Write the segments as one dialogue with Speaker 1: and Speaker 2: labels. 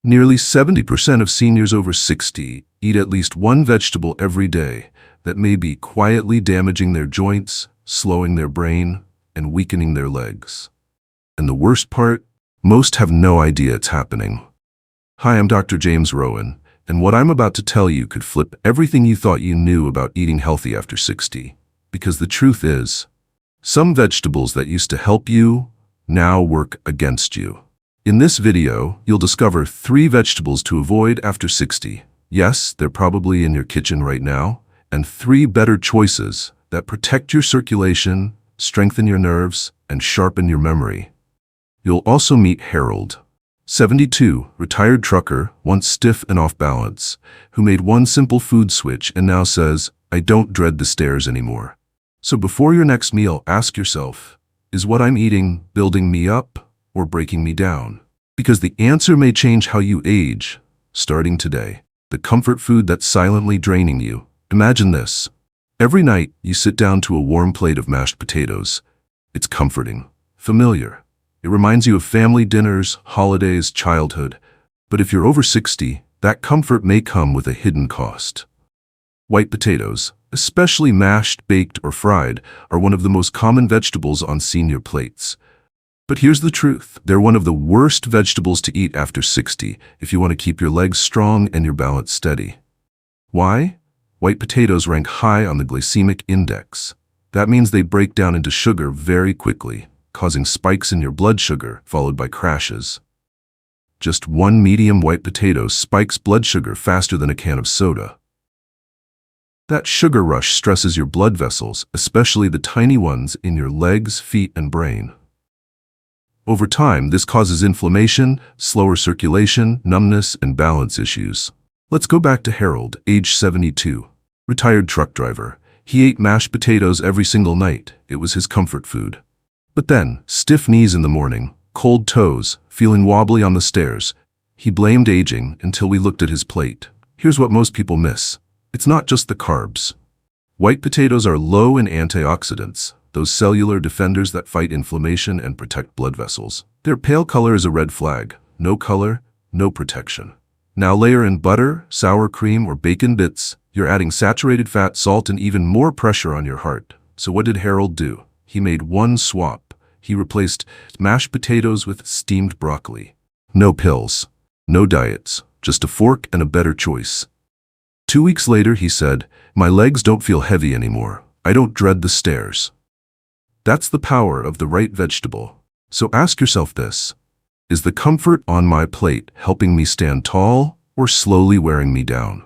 Speaker 1: Nearly 70% of seniors over 60 eat at least one vegetable every day that may be quietly damaging their joints, slowing their brain, and weakening their legs. And the worst part? Most have no idea it's happening. Hi, I'm Dr. James Rowan, and what I'm about to tell you could flip everything you thought you knew about eating healthy after 60. Because the truth is, some vegetables that used to help you now work against you. In this video, you'll discover 3 vegetables to avoid after 60. Yes, they're probably in your kitchen right now. And 3 better choices that protect your circulation, strengthen your nerves, and sharpen your memory. You'll also meet Harold, 72, retired trucker, once stiff and off balance, who made one simple food switch and now says, "I don't dread the stairs anymore." So before your next meal, ask yourself, is what I'm eating building me up or breaking me down? Because the answer may change how you age, starting today. The comfort food that's silently draining you. Imagine this. Every night, you sit down to a warm plate of mashed potatoes. It's comforting, familiar. It reminds you of family dinners, holidays, childhood. But if you're over 60, that comfort may come with a hidden cost. White potatoes, especially mashed, baked, or fried, are one of the most common vegetables on senior plates. But here's the truth. They're one of the worst vegetables to eat after 60 if you want to keep your legs strong and your balance steady. Why? White potatoes rank high on the glycemic index. That means they break down into sugar very quickly, causing spikes in your blood sugar, followed by crashes. Just one medium white potato spikes blood sugar faster than a can of soda. That sugar rush stresses your blood vessels, especially the tiny ones in your legs, feet, and brain. Over time, this causes inflammation, slower circulation, numbness, and balance issues. Let's go back to Harold, age 72. Retired truck driver. He ate mashed potatoes every single night. It was his comfort food. But then, stiff knees in the morning, cold toes, feeling wobbly on the stairs. He blamed aging until we looked at his plate. Here's what most people miss. It's not just the carbs. White potatoes are low in antioxidants, those cellular defenders that fight inflammation and protect blood vessels. Their pale color is a red flag. No color, no protection. Now layer in butter, sour cream, or bacon bits. You're adding saturated fat, salt, and even more pressure on your heart. So what did Harold do? He made one swap. He replaced mashed potatoes with steamed broccoli. No pills, no diets, just a fork and a better choice. 2 weeks later, he said, "My legs don't feel heavy anymore. I don't dread the stairs." That's the power of the right vegetable. So ask yourself this. Is the comfort on my plate helping me stand tall or slowly wearing me down?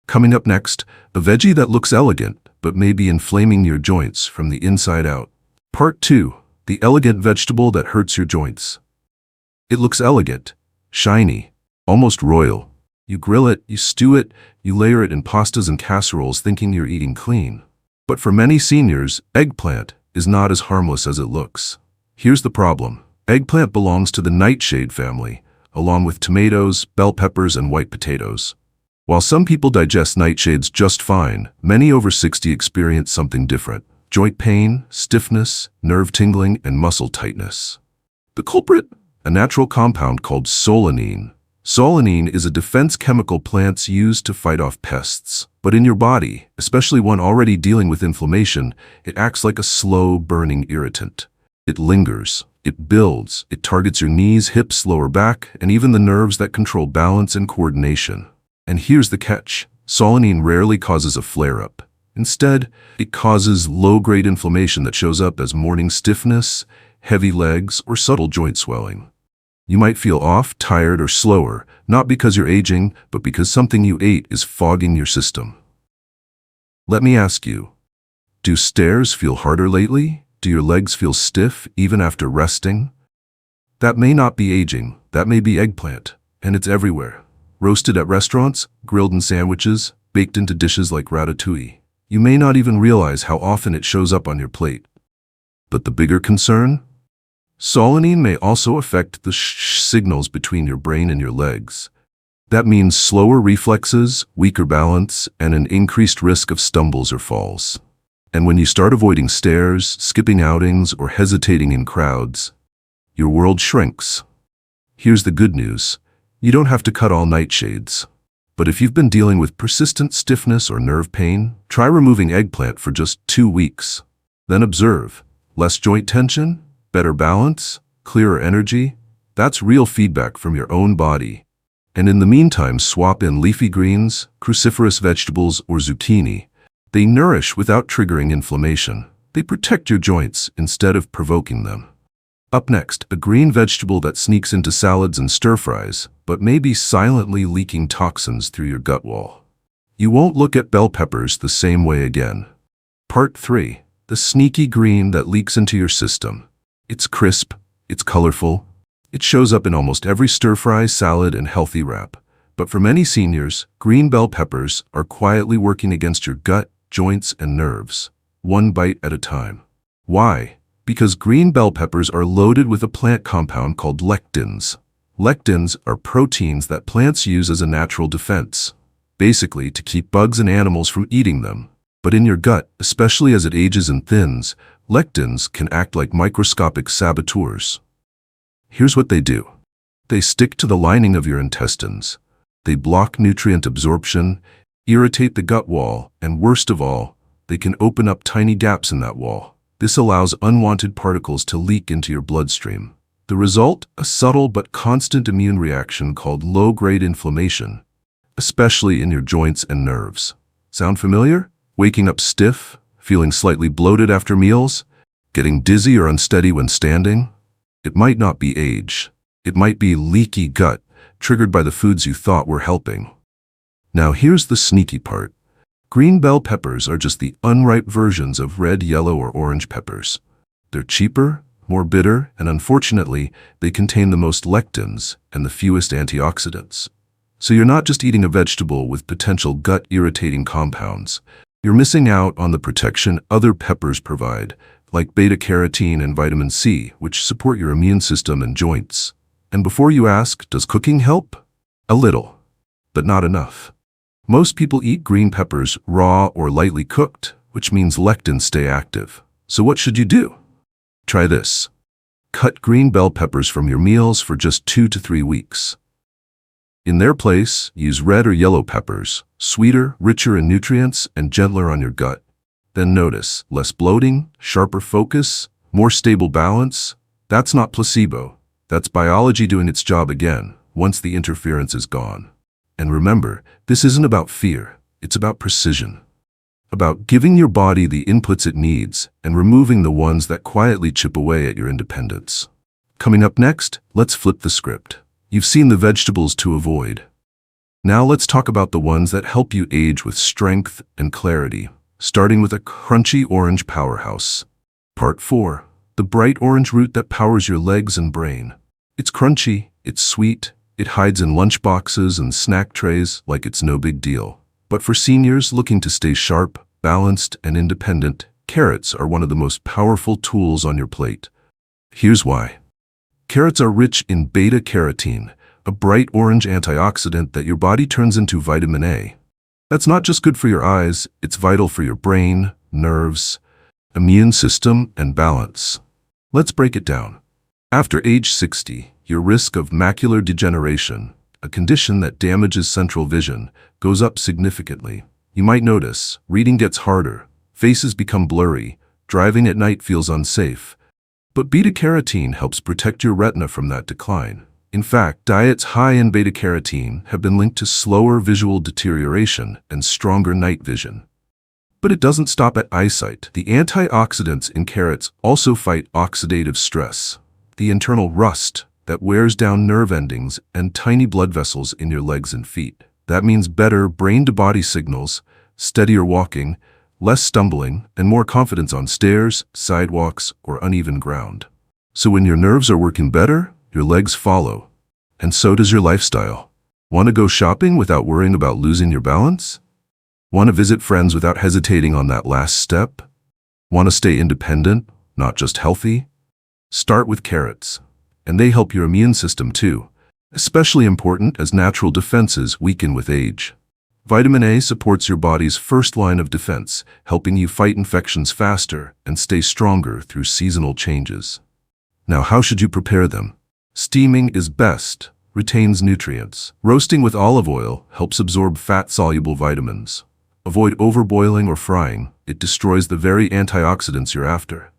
Speaker 1: Coming up next, a veggie that looks elegant but may be inflaming your joints from the inside out. Part 2, the elegant vegetable that hurts your joints. It looks elegant, shiny, almost royal. You grill it, you stew it, you layer it in pastas and casseroles thinking you're eating clean. But for many seniors, eggplant is not as harmless as it looks. Here's the problem. Eggplant belongs to the nightshade family, along with tomatoes, bell peppers, and white potatoes. While some people digest nightshades just fine, many over 60 experience something different. Joint pain, stiffness, nerve tingling, and muscle tightness. The culprit? A natural compound called solanine. Solanine is a defense chemical plants use to fight off pests. But in your body, especially one already dealing with inflammation, it acts like a slow, burning irritant. It lingers. It builds. It targets your knees, hips, lower back, and even the nerves that control balance and coordination. And here's the catch. Solanine rarely causes a flare-up. Instead, it causes low-grade inflammation that shows up as morning stiffness, heavy legs, or subtle joint swelling. You might feel off, tired, or slower, not because you're aging, but because something you ate is fogging your system. Let me ask you, do stairs feel harder lately? Do your legs feel stiff even after resting? That may not be aging, that may be eggplant, and it's everywhere. Roasted at restaurants, grilled in sandwiches, baked into dishes like ratatouille. You may not even realize how often it shows up on your plate. But the bigger concern? Solanine may also affect the signals between your brain and your legs. That means slower reflexes, weaker balance, and an increased risk of stumbles or falls. And when you start avoiding stairs, skipping outings, or hesitating in crowds, your world shrinks. Here's the good news. You don't have to cut all nightshades. But if you've been dealing with persistent stiffness or nerve pain, try removing eggplant for just 2 weeks. Then observe. Less joint tension, better balance, clearer energy. That's real feedback from your own body. And in the meantime, swap in leafy greens, cruciferous vegetables, or zucchini. They nourish without triggering inflammation. They protect your joints instead of provoking them. Up next, a green vegetable that sneaks into salads and stir-fries, but may be silently leaking toxins through your gut wall. You won't look at bell peppers the same way again. Part 3. The sneaky green that leaks into your system. It's crisp, it's colorful, it shows up in almost every stir-fry, salad, and healthy wrap. But for many seniors, green bell peppers are quietly working against your gut, joints, and nerves, one bite at a time. Why? Because green bell peppers are loaded with a plant compound called lectins. Lectins are proteins that plants use as a natural defense, basically to keep bugs and animals from eating them. But in your gut, especially as it ages and thins, lectins can act like microscopic saboteurs. Here's what they do. They stick to the lining of your intestines. They block nutrient absorption, irritate the gut wall, and worst of all, they can open up tiny gaps in that wall. This allows unwanted particles to leak into your bloodstream. The result? A subtle but constant immune reaction called low-grade inflammation, especially in your joints and nerves. Sound familiar? Waking up stiff, feeling slightly bloated after meals, getting dizzy or unsteady when standing? It might not be age. It might be leaky gut, triggered by the foods you thought were helping. Now here's the sneaky part. Green bell peppers are just the unripe versions of red, yellow, or orange peppers. They're cheaper, more bitter, and unfortunately, they contain the most lectins and the fewest antioxidants. So you're not just eating a vegetable with potential gut-irritating compounds. You're missing out on the protection other peppers provide, like beta-carotene and vitamin C, which support your immune system and joints. And before you ask, does cooking help? A little, but not enough. Most people eat green peppers raw or lightly cooked, which means lectins stay active. So what should you do? Try this. Cut green bell peppers from your meals for just 2 to 3 weeks. In their place, use red or yellow peppers, sweeter, richer in nutrients, and gentler on your gut. Then notice, less bloating, sharper focus, more stable balance. That's not placebo. That's biology doing its job again, once the interference is gone. And remember, this isn't about fear, it's about precision. About giving your body the inputs it needs and removing the ones that quietly chip away at your independence. Coming up next, let's flip the script. You've seen the vegetables to avoid. Now let's talk about the ones that help you age with strength and clarity, starting with a crunchy orange powerhouse. Part 4. The bright orange root that powers your legs and brain. It's crunchy, it's sweet, it hides in lunchboxes and snack trays like it's no big deal. But for seniors looking to stay sharp, balanced, and independent, carrots are one of the most powerful tools on your plate. Here's why. Carrots are rich in beta-carotene, a bright orange antioxidant that your body turns into vitamin A. That's not just good for your eyes, it's vital for your brain, nerves, immune system, and balance. Let's break it down. After age 60, your risk of macular degeneration, a condition that damages central vision, goes up significantly. You might notice, reading gets harder, faces become blurry, driving at night feels unsafe. But beta-carotene helps protect your retina from that decline. In fact, diets high in beta-carotene have been linked to slower visual deterioration and stronger night vision. But it doesn't stop at eyesight. The antioxidants in carrots also fight oxidative stress, the internal rust that wears down nerve endings and tiny blood vessels in your legs and feet. That means better brain-to-body signals, steadier walking, less stumbling, and more confidence on stairs, sidewalks, or uneven ground. So when your nerves are working better, your legs follow. And so does your lifestyle. Want to go shopping without worrying about losing your balance? Want to visit friends without hesitating on that last step? Want to stay independent, not just healthy? Start with carrots. And they help your immune system too, especially important as natural defenses weaken with age. Vitamin A supports your body's first line of defense, helping you fight infections faster and stay stronger through seasonal changes. Now, how should you prepare them? Steaming is best. retains nutrients. Roasting with olive oil helps absorb fat-soluble vitamins. Avoid overboiling or frying. It destroys the very antioxidants you're after.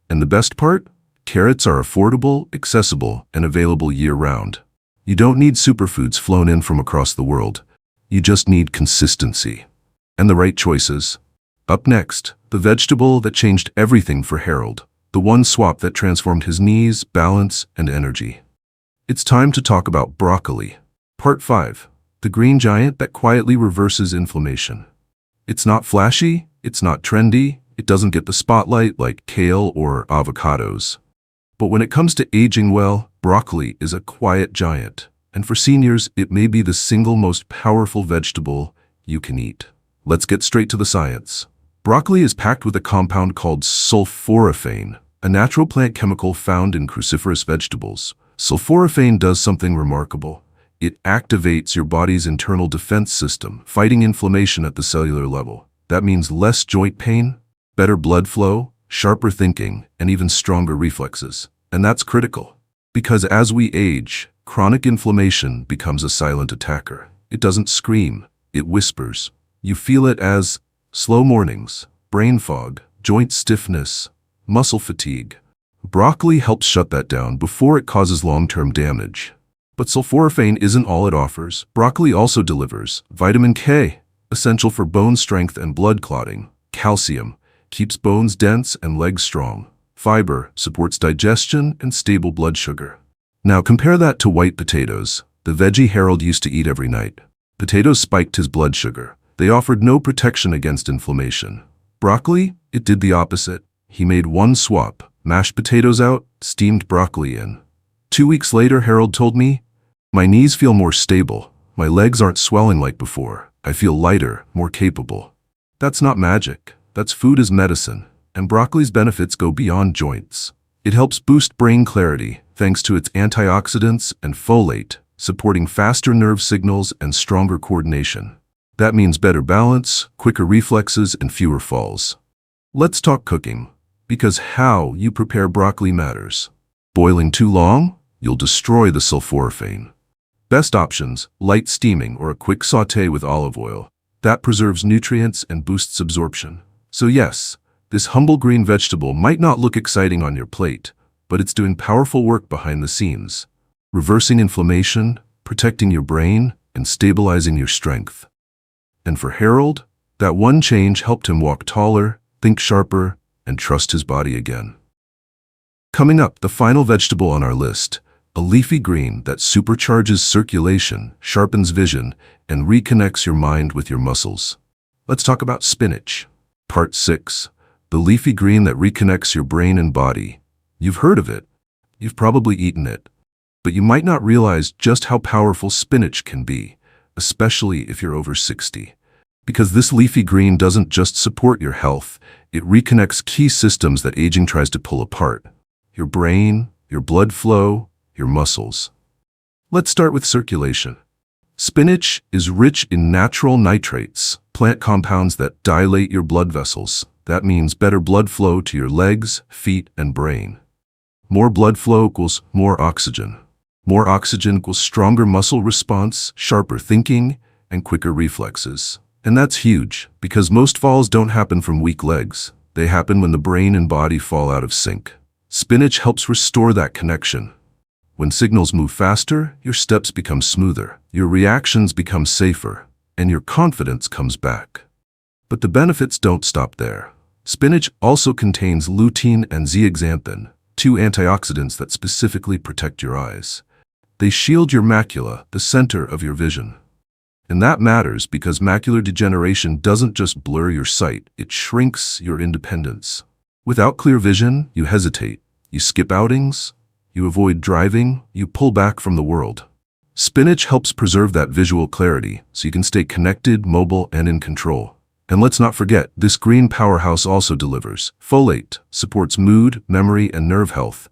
Speaker 1: And the best part? Carrots are affordable, accessible, and available year-round. You don't need superfoods flown in from across the world. You just need consistency. And the right choices. Up next, the vegetable that changed everything for Harold. The one swap that transformed his knees, balance, and energy. It's time to talk about broccoli. Part 5. The green giant that quietly reverses inflammation. It's not flashy, it's not trendy, it doesn't get the spotlight like kale or avocados. But when it comes to aging well, broccoli is a quiet giant. And for seniors, it may be the single most powerful vegetable you can eat. Let's get straight to the science. Broccoli is packed with a compound called sulforaphane, a natural plant chemical found in cruciferous vegetables. Sulforaphane does something remarkable. It activates your body's internal defense system, fighting inflammation at the cellular level. That means less joint pain, better blood flow, sharper thinking, and even stronger reflexes. And that's critical, because as we age, chronic inflammation becomes a silent attacker. It doesn't scream, it whispers. You feel it as slow mornings, brain fog, joint stiffness, muscle fatigue. Broccoli helps shut that down before it causes long-term damage. But sulforaphane isn't all it offers. Broccoli also delivers vitamin K, essential for bone strength and blood clotting. Calcium keeps bones dense and legs strong. Fiber supports digestion and stable blood sugar. Now compare that to white potatoes, the veggie Harold used to eat every night. Potatoes spiked his blood sugar. They offered no protection against inflammation. Broccoli, it did the opposite. He made one swap, mashed potatoes out, steamed broccoli in. 2 weeks later, Harold told me, "My knees feel more stable. My legs aren't swelling like before. I feel lighter, more capable." That's not magic. That's food as medicine. And broccoli's benefits go beyond joints. It helps boost brain clarity thanks to its antioxidants and folate, supporting faster nerve signals and stronger coordination. That means better balance, quicker reflexes, and fewer falls. Let's talk cooking, because how you prepare broccoli matters. Boiling too long? You'll destroy the sulforaphane. Best options, light steaming or a quick sauté with olive oil. That preserves nutrients and boosts absorption. So yes, this humble green vegetable might not look exciting on your plate, but it's doing powerful work behind the scenes, reversing inflammation, protecting your brain, and stabilizing your strength. And for Harold, that one change helped him walk taller, think sharper, and trust his body again. Coming up, the final vegetable on our list, a leafy green that supercharges circulation, sharpens vision, and reconnects your mind with your muscles. Let's talk about spinach. Part 6. The leafy green that reconnects your brain and body. You've heard of it. You've probably eaten it. But you might not realize just how powerful spinach can be, especially if you're over 60. Because this leafy green doesn't just support your health, it reconnects key systems that aging tries to pull apart. Your brain, your blood flow, your muscles. Let's start with circulation. Spinach is rich in natural nitrates, plant compounds that dilate your blood vessels. That means better blood flow to your legs, feet, and brain. More blood flow equals more oxygen. More oxygen equals stronger muscle response, sharper thinking, and quicker reflexes. And that's huge, because most falls don't happen from weak legs. They happen when the brain and body fall out of sync. Spinach helps restore that connection. When signals move faster, your steps become smoother, your reactions become safer, and your confidence comes back. But the benefits don't stop there. Spinach also contains lutein and zeaxanthin, two antioxidants that specifically protect your eyes. They shield your macula, the center of your vision. And that matters because macular degeneration doesn't just blur your sight, it shrinks your independence. Without clear vision, you hesitate, you skip outings, you avoid driving, you pull back from the world. Spinach helps preserve that visual clarity so you can stay connected, mobile, and in control. And let's not forget, this green powerhouse also delivers. Folate supports mood, memory, and nerve health.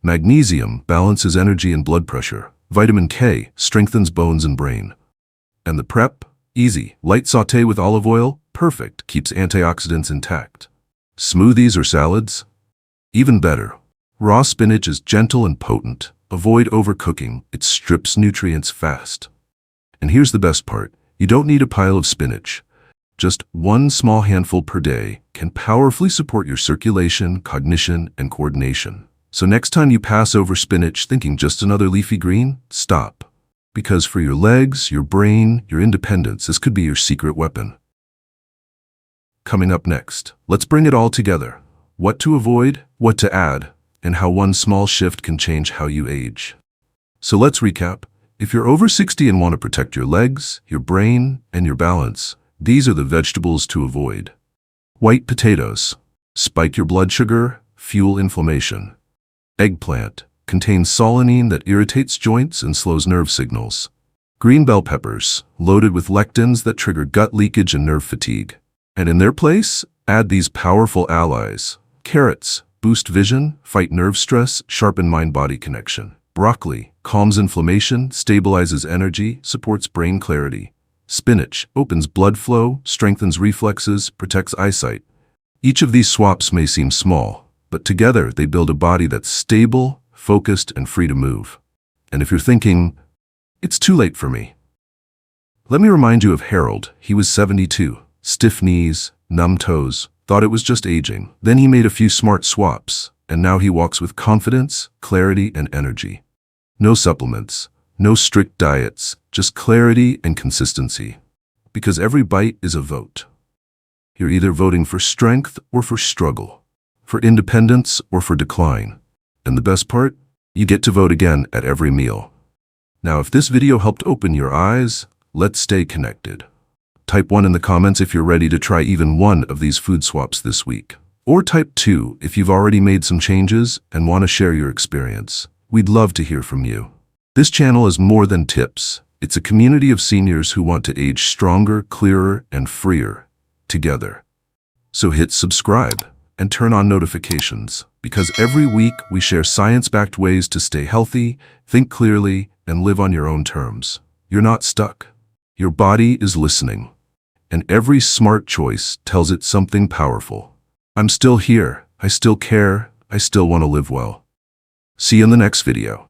Speaker 1: Magnesium balances energy and blood pressure. Vitamin K strengthens bones and brain. And the prep? Easy. Light sauté with olive oil? Perfect. Keeps antioxidants intact. Smoothies or salads? Even better. Raw spinach is gentle and potent. Avoid overcooking. It strips nutrients fast. And here's the best part. You don't need a pile of spinach. Just one small handful per day can powerfully support your circulation, cognition, and coordination. So next time you pass over spinach thinking just another leafy green, stop. Because for your legs, your brain, your independence, this could be your secret weapon. Coming up next, let's bring it all together. What to avoid, what to add, and how one small shift can change how you age. So let's recap. If you're over 60 and want to protect your legs, your brain, and your balance, these are the vegetables to avoid. White potatoes. Spike your blood sugar, fuel inflammation. Eggplant. Contains solanine that irritates joints and slows nerve signals. Green bell peppers. Loaded with lectins that trigger gut leakage and nerve fatigue. And in their place, add these powerful allies. Carrots. Boost vision, fight nerve stress, sharpen mind-body connection. Broccoli. Calms inflammation, stabilizes energy, supports brain clarity. Spinach. Opens blood flow, strengthens reflexes, protects eyesight. Each of these swaps may seem small, but together they build a body that's stable, focused, and free to move. And if you're thinking, it's too late for me, let me remind you of Harold. He was 72. Stiff knees, numb toes, thought it was just aging. Then he made a few smart swaps, and now he walks with confidence, clarity, and energy. No supplements, no strict diets, just clarity and consistency. Because every bite is a vote. You're either voting for strength or for struggle, for independence or for decline. And the best part? You get to vote again at every meal. Now, if this video helped open your eyes, let's stay connected. Type 1 in the comments if you're ready to try even one of these food swaps this week. Or type 2 if you've already made some changes and want to share your experience. We'd love to hear from you. This channel is more than tips. It's a community of seniors who want to age stronger, clearer, and freer together. So hit subscribe and turn on notifications, because every week we share science-backed ways to stay healthy, think clearly, and live on your own terms. You're not stuck. Your body is listening. And every smart choice tells it something powerful. I'm still here. I still care. I still want to live well. See you in the next video.